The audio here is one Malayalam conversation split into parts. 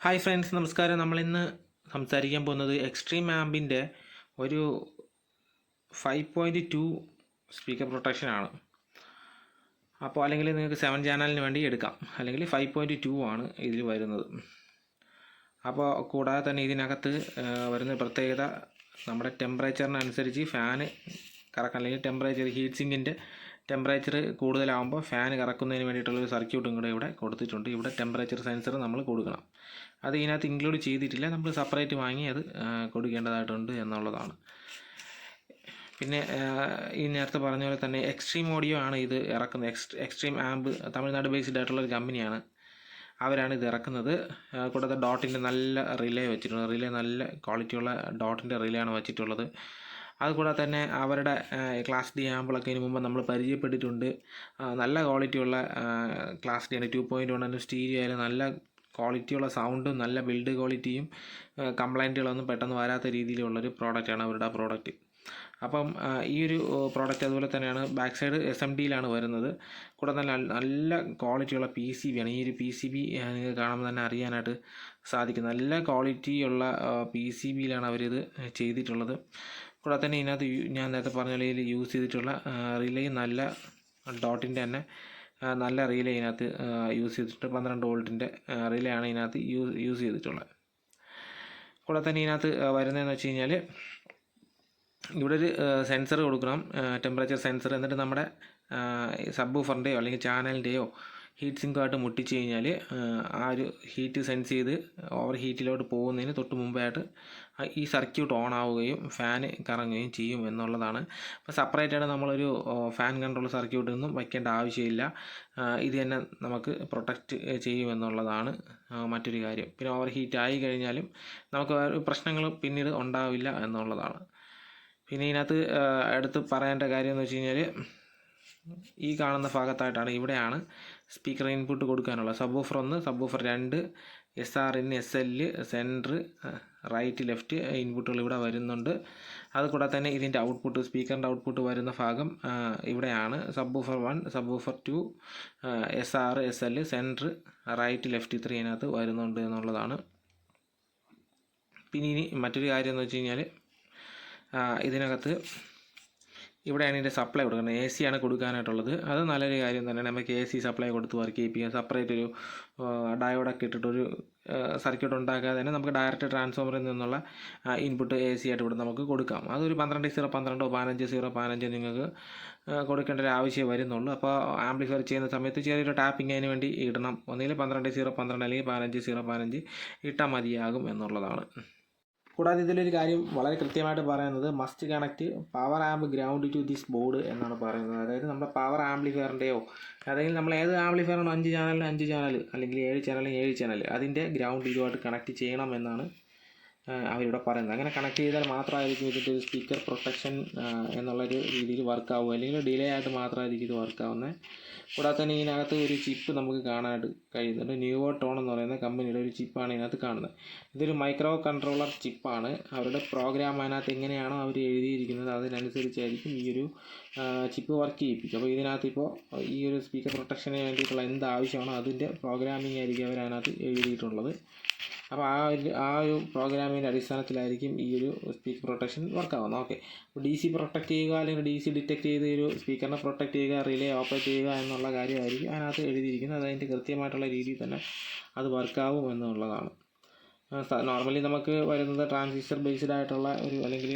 ഹായ് ഫ്രണ്ട്സ്, നമസ്കാരം. നമ്മളിന്ന് സംസാരിക്കാൻ പോകുന്നത് എക്സ്ട്രീം ആംബിൻ്റെ ഒരു 5.2 സ്പീക്കർ പ്രൊട്ടക്ഷനാണ്. അപ്പോൾ അല്ലെങ്കിൽ നിങ്ങൾക്ക് 7 ചാനലിന് വേണ്ടി എടുക്കാം, അല്ലെങ്കിൽ 5.2 ആണ് ഇതിൽ വരുന്നത്. അപ്പോൾ കൂടാതെ തന്നെ ഇതിനകത്ത് വരുന്ന പ്രത്യേകത, നമ്മുടെ ടെമ്പറേച്ചറിനനുസരിച്ച് ഫാന് കറക്കാം, അല്ലെങ്കിൽ ഹീറ്റ് സിങ്കിൻ്റെ ടെമ്പറേച്ചർ കൂടുതലാകുമ്പോൾ ഫാൻ കറക്കുന്നതിന് വേണ്ടിയിട്ടുള്ളൊരു സർക്യൂട്ടും കൂടെ ഇവിടെ കൊടുത്തിട്ടുണ്ട്. ഇവിടെ ടെമ്പറേച്ചർ സെൻസർ നമ്മൾ കൊടുക്കണം. അത് ഇതിനകത്ത് ഇൻക്ലൂഡ് ചെയ്തിട്ടില്ല, നമ്മൾ സെപ്പറേറ്റ് വാങ്ങി അത് കൊടുക്കേണ്ടതായിട്ടുണ്ട് എന്നുള്ളതാണ്. പിന്നെ ഈ നേരത്തെ പറഞ്ഞ പോലെ തന്നെ എക്സ്ട്രീം ഓഡിയോ ആണ് ഇത് ഇറക്കുന്നത്. എക്സ്ട്രീം ആംബ് തമിഴ്നാട് ബേസ്ഡ് ആയിട്ടുള്ളൊരു കമ്പനിയാണ്, അവരാണ് ഇത് ഇറക്കുന്നത്. കൂടാതെ ഡോട്ടിൻ്റെ നല്ല റിലേ വെച്ചിട്ടുണ്ട്. റിലേ നല്ല ക്വാളിറ്റിയുള്ള ഡോട്ടിൻ്റെ റിലേ ആണ് വെച്ചിട്ടുള്ളത്. അതുകൂടാതെ തന്നെ അവരുടെ ക്ലാസ് ഡി ആമ്പിളൊക്കെ ഇതിന് മുമ്പ് നമ്മൾ പരിചയപ്പെട്ടിട്ടുണ്ട്. നല്ല ക്വാളിറ്റിയുള്ള ക്ലാസ് ഡി ആണ്. 2.1 സ്റ്റീരിയോ ആയാലും നല്ല ക്വാളിറ്റിയുള്ള സൗണ്ടും നല്ല ബിൽഡ് ക്വാളിറ്റിയും കംപ്ലൈൻറ്റുകളൊന്നും പെട്ടെന്ന് വരാത്ത രീതിയിലുള്ളൊരു പ്രോഡക്റ്റാണ് അവരുടെ ആ പ്രോഡക്റ്റ്. അപ്പം ഈ ഒരു പ്രോഡക്റ്റ് അതുപോലെ തന്നെയാണ് ബാക്ക് സൈഡ് SMDയിലാണ് വരുന്നത്. കൂടാതെ നല്ല ക്വാളിറ്റിയുള്ള PCB ആണ്. ഈ ഒരു PCB നിങ്ങൾക്ക് കാണുമ്പോൾ തന്നെ അറിയാനായിട്ട് സാധിക്കും. നല്ല ക്വാളിറ്റിയുള്ള PCBയിലാണ് അവരിത് ചെയ്തിട്ടുള്ളത്. കൂടാതെ തന്നെ ഇതിനകത്ത് ഞാൻ നേരത്തെ പറഞ്ഞ പോലെ ഇതിൽ യൂസ് ചെയ്തിട്ടുള്ള റിലേ നല്ല ഡോട്ടിൻ്റെ തന്നെ നല്ല റിലേ ഇതിനകത്ത് യൂസ് ചെയ്തിട്ട് 12 വോൾട്ടിൻ്റെ റിലേ ആണ് ഇതിനകത്ത് യൂസ് ചെയ്തിട്ടുള്ളത്. കൂടാതെ തന്നെ ഇതിനകത്ത് വരുന്നതെന്ന് വെച്ച് കഴിഞ്ഞാൽ ഇവിടെ ഒരു സെൻസർ കൊടുക്കണം, ടെമ്പറേച്ചർ സെൻസർ. എന്നിട്ട് നമ്മുടെ സബ് വൂഫറിൻ്റെയോ അല്ലെങ്കിൽ ചാനലിൻ്റെയോ ഹീറ്റ് സിങ്കുമായിട്ട് മുട്ടിച്ച് കഴിഞ്ഞാൽ ആ ഒരു ഹീറ്റ് സെൻസ് ചെയ്ത് ഓവർ ഹീറ്റിലോട്ട് പോകുന്നതിന് തൊട്ട് മുമ്പായിട്ട് ഈ സർക്യൂട്ട് ഓൺ ആവുകയും ഫാൻ കറങ്ങുകയും ചെയ്യും എന്നുള്ളതാണ്. അപ്പോൾ സെപ്പറേറ്റായിട്ട് നമ്മളൊരു ഫാൻ കൺട്രോൾ സർക്യൂട്ടൊന്നും വയ്ക്കേണ്ട ആവശ്യമില്ല. ഇത് തന്നെ നമുക്ക് പ്രൊട്ടക്റ്റ് ചെയ്യുമെന്നുള്ളതാണ് മറ്റൊരു കാര്യം. പിന്നെ ഓവർ ഹീറ്റ് ആയി കഴിഞ്ഞാലും നമുക്ക് പ്രശ്നങ്ങൾ പിന്നീട് ഉണ്ടാവില്ല എന്നുള്ളതാണ്. പിന്നെ ഇതിനകത്ത് എടുത്ത് പറയേണ്ട കാര്യം എന്ന് വെച്ച് കഴിഞ്ഞാൽ, ഈ കാണുന്ന ഭാഗത്തായിട്ടാണ്, ഇവിടെയാണ് സ്പീക്കർ ഇൻപുട്ട് കൊടുക്കാനുള്ള subwoofer 1, subwoofer 2, SRN, SL, centre, right, left ഇൻപുട്ടുകൾ ഇവിടെ വരുന്നുണ്ട്. അതുകൂടാതെ തന്നെ ഇതിൻ്റെ ഔട്ട്പുട്ട്, സ്പീക്കറിൻ്റെ ഔട്ട്പുട്ട് വരുന്ന ഭാഗം ഇവിടെയാണ്. Subwoofer 1, subwoofer 2, SR, SL, centre, right, left ഇത്രയും ഇതിനകത്ത് വരുന്നുണ്ട് എന്നുള്ളതാണ്. പിന്നെ ഇനി മറ്റൊരു കാര്യം എന്ന് വെച്ച് കഴിഞ്ഞാൽ, ഇതിനകത്ത് ഇവിടെയാണ് ഇതിൻ്റെ സപ്ലൈ കൊടുക്കുന്നത്. AC ആണ് കൊടുക്കാനായിട്ടുള്ളത്. അത് നല്ലൊരു കാര്യം തന്നെയാണ്. നമുക്ക് AC സപ്ലൈ കൊടുത്ത് വർക്ക് ചെയ്യിപ്പിക്കാം. സെപ്പറേറ്റ് ഒരു ഡയോഡൊക്കെ ഇട്ടിട്ടൊരു സർക്യൂട്ട് ഉണ്ടാക്കാതെ തന്നെ നമുക്ക് ഡയറക്റ്റ് ട്രാൻസ്ഫോമറിൽ നിന്നുള്ള ഇൻപുട്ട് AC ആയിട്ട് ഇവിടെ നമുക്ക് കൊടുക്കാം. അതൊരു 12/012 15/015 നിങ്ങൾക്ക് കൊടുക്കേണ്ട ഒരു ആവശ്യം വരുന്നുള്ളൂ. അപ്പോൾ ആംപ്ലിഫയർ ചെയ്യുന്ന സമയത്ത് ചെറിയൊരു ടാപ്പിംഗ് അതിന് വേണ്ടി ഇടണം. ഒന്നുകിൽ 12/012 അല്ലെങ്കിൽ 15/015 ഇട്ടാൽ മതിയാകും എന്നുള്ളതാണ്. കൂടാതെ ഇതിലൊരു കാര്യം വളരെ കൃത്യമായിട്ട് പറയുന്നത്, must connect power amp ground to this board എന്നാണ് പറയുന്നത്. അതായത് നമ്മുടെ പവർ ആംപ്ലിഫയറിൻ്റെയോ അല്ലെങ്കിൽ നമ്മൾ ഏത് ആംപ്ലിഫയറാണോ 5 ചാനലിന് 5 ചാനൽ അല്ലെങ്കിൽ 7 ചാനലിന് 7 ചാനൽ അതിൻ്റെ ഗ്രൗണ്ട് ഇതുമായിട്ട് കണക്ട് ചെയ്യണം എന്നാണ് അവരിവിടെ പറയുന്നത്. അങ്ങനെ കണക്ട് ചെയ്താൽ മാത്രമായിരിക്കും ഇതിൻ്റെ ഒരു സ്പീക്കർ പ്രൊട്ടക്ഷൻ എന്നുള്ളൊരു രീതിയിൽ വർക്കാവുക, അല്ലെങ്കിൽ ഡിലേ ആയിട്ട് മാത്രമായിരിക്കും ഇത് വർക്കാവുന്നത്. കൂടാതെ തന്നെ ഇതിനകത്ത് ഒരു ചിപ്പ് നമുക്ക് കാണാനായിട്ട് കഴിയുന്നുണ്ട്. ന്യൂവോട്ടോൺ എന്ന് പറയുന്ന കമ്പനിയുടെ ഒരു ചിപ്പാണ് ഇതിനകത്ത് കാണുന്നത്. ഇതൊരു മൈക്രോ കൺട്രോളർ ചിപ്പാണ്. അവരുടെ പ്രോഗ്രാം അതിനകത്ത് എങ്ങനെയാണോ അവർ എഴുതിയിരിക്കുന്നത് അതിനനുസരിച്ചായിരിക്കും ഈ ഒരു ചിപ്പ് വർക്ക് ചെയ്യിപ്പിക്കും. അപ്പോൾ ഇതിനകത്ത് ഇപ്പോൾ ഈ ഒരു സ്പീക്കർ പ്രൊട്ടക്ഷന് വേണ്ടിയിട്ടുള്ള എന്ത് ആവശ്യമാണോ അതിൻ്റെ പ്രോഗ്രാമിംഗ് ആയിരിക്കും അവർ അതിനകത്ത് എഴുതിയിട്ടുള്ളത്. അപ്പോൾ ആ ഒരു പ്രോഗ്രാമിൻ്റെ അടിസ്ഥാനത്തിലായിരിക്കും ഈ ഒരു സ്പീക്കർ പ്രൊട്ടക്ഷൻ വർക്കാവുന്നത്. ഓക്കെ, അപ്പോൾ DC പ്രൊട്ടക്റ്റ് ചെയ്യുക അല്ലെങ്കിൽ DC ഡിറ്റക്ട് ചെയ്ത് ഒരു സ്പീക്കറിനെ പ്രൊട്ടക്റ്റ് ചെയ്യുക, റിലേ ഓപ്പറേറ്റ് ചെയ്യുക എന്നുള്ള കാര്യമായിരിക്കും അതിനകത്ത് എഴുതിയിരിക്കുന്നത്. അതിൻ്റെ കൃത്യമായിട്ടുള്ള രീതിയിൽ തന്നെ അത് വർക്കാവും എന്നുള്ളതാണ്. നോർമലി നമുക്ക് വരുന്നത് ട്രാൻസിസ്റ്റർ ബേസ്ഡ് ആയിട്ടുള്ള ഒരു അല്ലെങ്കിൽ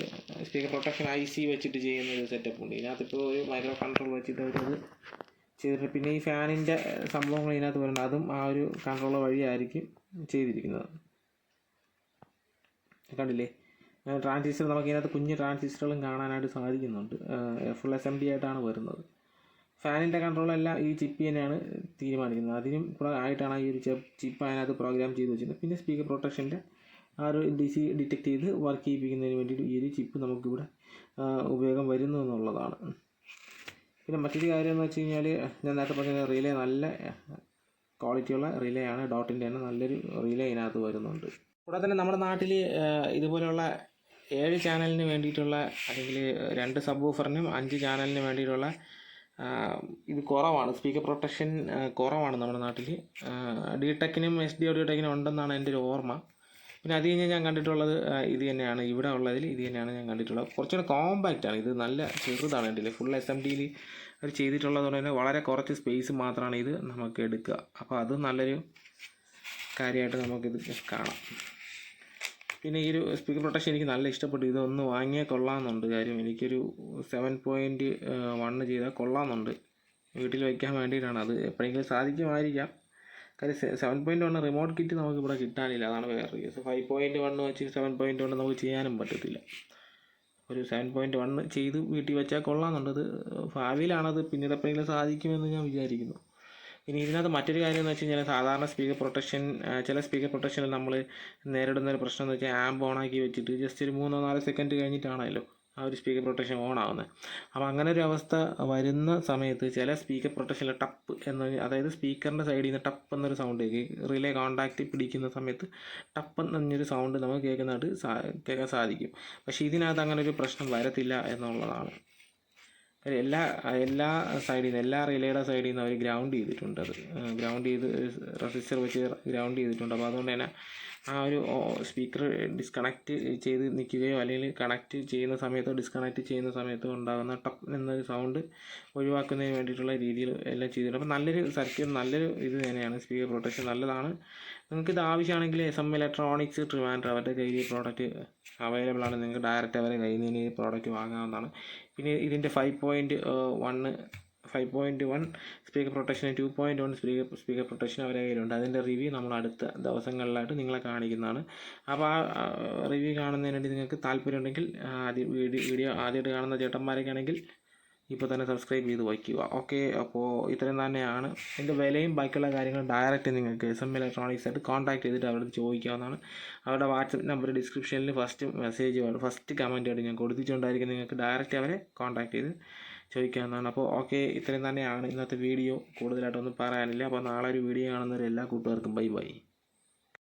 സ്പീക്കർ പ്രൊട്ടക്ഷൻ IC വെച്ചിട്ട് ചെയ്യുന്ന ഒരു സെറ്റപ്പ് ഉണ്ട്. ഇതിനകത്തിപ്പോൾ ഒരു മൈക്രോ കൺട്രോൾ വെച്ചിട്ട് അവരത് ചെയ്തിട്ട്, പിന്നെ ഈ ഫാനിൻ്റെ സംഭവങ്ങൾ ഇതിനകത്ത് വരുന്നത് അതും ആ ഒരു കൺട്രോളർ വഴിയായിരിക്കും ചെയ്തിരിക്കുന്നത്. കണ്ടില്ലേ, ട്രാൻസിസ്റ്റർ നമുക്ക് ഇതിനകത്ത് കുഞ്ഞ് ട്രാൻസിസ്റ്ററുകളും കാണാനായിട്ട് സാധിക്കുന്നുണ്ട്. ഫുൾ SMD ആയിട്ടാണ് വരുന്നത്. ഫാനിൻ്റെ കൺട്രോളെല്ലാം ഈ ചിപ്പ് തന്നെയാണ് തീരുമാനിക്കുന്നത്. അതിനും കൂടെ ആയിട്ടാണ് ഈ ഒരു ചിപ്പ് അതിനകത്ത് പ്രോഗ്രാം ചെയ്ത് വെച്ചിരുന്നത്. പിന്നെ സ്പീക്കർ പ്രൊട്ടക്ഷൻ്റെ ആ ഒരു DC ഡിറ്റക്ട് ചെയ്ത് വർക്ക് ചെയ്യിപ്പിക്കുന്നതിന് വേണ്ടിയിട്ട് ഈ ഒരു ചിപ്പ് നമുക്കിവിടെ ഉപയോഗം വരുന്നു എന്നുള്ളതാണ്. പിന്നെ മറ്റൊരു കാര്യം എന്ന് വെച്ച് കഴിഞ്ഞാൽ, ഞാൻ നേരത്തെ പറഞ്ഞ റിലേ നല്ല ക്വാളിറ്റിയുള്ള റിലേ ആണ്. ഡോട്ടിൻ്റെ തന്നെ നല്ലൊരു റിലേ ഇതിനകത്ത് വരുന്നുണ്ട്. കൂടാതെ തന്നെ നമ്മുടെ നാട്ടിൽ ഇതുപോലെയുള്ള 7 ചാനലിന് വേണ്ടിയിട്ടുള്ള അല്ലെങ്കിൽ 2 സബ് വൂഫറിനും 5 ചാനലിന് വേണ്ടിയിട്ടുള്ള ഇത് കുറവാണ്, സ്പീക്കർ പ്രൊട്ടക്ഷൻ കുറവാണ് നമ്മുടെ നാട്ടിൽ. ഡി ടെക്കിനും എസ് ഡി ഓഡിയോ ടെക്കിനും ഉണ്ടെന്നാണ് എൻ്റെ ഒരു ഓർമ്മ. പിന്നെ അത് കഴിഞ്ഞ് ഞാൻ കണ്ടിട്ടുള്ളത് ഇത് തന്നെയാണ്, ഇവിടെ ഉള്ളതിൽ ഇത് തന്നെയാണ് ഞാൻ കണ്ടിട്ടുള്ളത്. കുറച്ചുകൂടെ കോമ്പാക്റ്റ് ആണ് ഇത്, നല്ല ചെറുതാണ്. എൻ്റെ ഫുൾ SMD അവർ ചെയ്തിട്ടുള്ളത് കൊണ്ട് തന്നെ വളരെ കുറച്ച് സ്പേസ് മാത്രമാണ് ഇത് നമുക്ക് എടുക്കുക. അപ്പോൾ അത് നല്ലൊരു കാര്യമായിട്ട് നമുക്കിത് കാണാം. പിന്നെ ഈ ഒരു സ്പീക്കർ പ്രൊട്ടക്ഷൻ എനിക്ക് നല്ല ഇഷ്ടപ്പെട്ടു. ഇതൊന്ന് വാങ്ങിയാൽ കൊള്ളാമെന്നുണ്ട്. കാര്യം എനിക്കൊരു 7.1 ചെയ്താൽ കൊള്ളാമെന്നുണ്ട്. വീട്ടിൽ വയ്ക്കാൻ വേണ്ടിയിട്ടാണ്. അത് എപ്പോഴെങ്കിലും സാധിക്കുമായിരിക്കാം. കാര്യം 7.1 റിമോട്ട് കിറ്റ് നമുക്ക് ഇവിടെ കിട്ടാനില്ല, അതാണ് വേറെ കേസ്. 5.1 വെച്ച് 7.1 നമുക്ക് ചെയ്യാനും പറ്റത്തില്ല. ഒരു 7.1 ചെയ്ത് വീട്ടിൽ വെച്ചാൽ കൊള്ളാമെന്നുണ്ട്. അത് ഭാവിയിലാണത്, പിന്നീട് എപ്പോഴെങ്കിലും സാധിക്കുമെന്ന് ഞാൻ വിചാരിക്കുന്നു. ഇനി ഇതിനകത്ത് മറ്റൊരു കാര്യം എന്ന് വെച്ച് കഴിഞ്ഞാൽ, സാധാരണ സ്പീക്കർ പ്രൊട്ടക്ഷൻ, ചില സ്പീക്കർ പ്രൊട്ടക്ഷനിൽ നമ്മൾ നേരിടുന്ന ഒരു പ്രശ്നം എന്ന് വെച്ചാൽ ആംബ് ഓണാക്കി വെച്ചിട്ട് ജസ്റ്റ് ഒരു 3-4 സെക്കൻഡ് കഴിഞ്ഞിട്ടാണല്ലോ ആ ഒരു സ്പീക്കർ പ്രൊട്ടക്ഷൻ ഓൺ ആവുന്നത്. അപ്പോൾ അങ്ങനെ ഒരു അവസ്ഥ വരുന്ന സമയത്ത് ചില സ്പീക്കർ പ്രൊട്ടക്ഷനിൽ ടപ്പ് എന്ന്, അതായത് സ്പീക്കറിൻ്റെ സൈഡിൽ നിന്ന് ടപ്പ് എന്നൊരു സൗണ്ട്, റിലേ കോൺടാക്റ്റ് പിടിക്കുന്ന സമയത്ത് ടപ്പ് എന്നൊരു സൗണ്ട് നമുക്ക് കേൾക്കാൻ സാധിക്കും. പക്ഷേ ഇതിനകത്ത് അങ്ങനെ ഒരു പ്രശ്നം വരത്തില്ല എന്നുള്ളതാണ്. എല്ലാ സൈഡിൽ നിന്ന്, എല്ലാ റിലേയുടെ സൈഡിൽ നിന്ന് അവർ ഗ്രൗണ്ട് ചെയ്തിട്ടുണ്ട്. അത് ഗ്രൗണ്ട് ചെയ്ത് റെസിസ്റ്റർ വെച്ച് ഗ്രൗണ്ട് ചെയ്തിട്ടുണ്ട്. അപ്പോൾ അതുകൊണ്ട് തന്നെ ആ ഒരു സ്പീക്കർ ഡിസ്കണക്റ്റ് ചെയ്ത് നിൽക്കുകയോ അല്ലെങ്കിൽ കണക്റ്റ് ചെയ്യുന്ന സമയത്തോ ഡിസ്കണക്റ്റ് ചെയ്യുന്ന സമയത്തോ ഉണ്ടാകുന്ന ടപ്പ് എന്നൊരു സൗണ്ട് ഒഴിവാക്കുന്നതിന് വേണ്ടിയിട്ടുള്ള രീതിയിൽ എല്ലാം ചെയ്തിട്ടുണ്ട്. അപ്പോൾ നല്ലൊരു സർക്യൂട്ട്, നല്ലൊരു ഇത് തന്നെയാണ് സ്പീക്കർ പ്രൊട്ടക്ഷൻ, നല്ലതാണ്. നിങ്ങൾക്കിത് ആവശ്യമാണെങ്കിൽ SM ഇലക്ട്രോണിക്സ് ട്രിവാൻഡ്രം അവരുടെ കയ്യിൽ ഈ പ്രോഡക്റ്റ് അവൈലബിൾ ആണ്. നിങ്ങൾക്ക് ഡയറക്റ്റ് അവരെ കയ്യിൽ നിന്ന് ഈ പ്രോഡക്റ്റ് വാങ്ങാവുന്നതാണ്. പിന്നെ ഇതിൻ്റെ 5.1 സ്പീക്കർ പ്രൊട്ടക്ഷൻ, 2.1 സ്പീക്കർ പ്രൊട്ടക്ഷൻ അവരുടെ കയ്യിലുണ്ട്. അതിൻ്റെ റിവ്യൂ നമ്മൾ അടുത്ത ദിവസങ്ങളിലായിട്ട് നിങ്ങളെ കാണിക്കുന്നതാണ്. അപ്പോൾ ആ റിവ്യൂ കാണുന്നതിന് വേണ്ടി നിങ്ങൾക്ക് താല്പര്യമുണ്ടെങ്കിൽ വീഡിയോ ആദ്യമായിട്ട് കാണുന്ന ചേട്ടന്മാരൊക്കെ ആണെങ്കിൽ ഇപ്പോൾ തന്നെ സബ്സ്ക്രൈബ് ചെയ്ത് വയ്ക്കുക. ഓക്കെ, അപ്പോൾ ഇത്രയും തന്നെയാണ്. ഇതിൻ്റെ വിലയും ബാക്കിയുള്ള കാര്യങ്ങളും ഡയറക്റ്റ് നിങ്ങൾക്ക് SM ഇലക്ട്രോണിക്സ് ആയിട്ട് കോൺടാക്ട് ചെയ്തിട്ട് അവരോട് ചോദിക്കാവുന്നതാണ്. അവരുടെ വാട്സപ്പ് നമ്പർ ഡിസ്ക്രിപ്ഷനിൽ ഫസ്റ്റ് കമൻറ്റ് ആയിട്ട് ഞാൻ കൊടുത്തിട്ടുണ്ടായിരിക്കും. നിങ്ങൾക്ക് ഡയറക്റ്റ് അവരെ കോൺടാക്ട് ചെയ്ത് ചോദിക്കാവുന്നതാണ്. അപ്പോൾ ഓക്കെ, ഇത്രയും തന്നെയാണ് ഇന്നത്തെ വീഡിയോ. കൂടുതലായിട്ടൊന്നും പറയാനില്ല. അപ്പോൾ നാളെ ഒരു വീഡിയോ കാണുന്നവരെ എല്ലാ കൂട്ടുകാർക്കും ബൈ.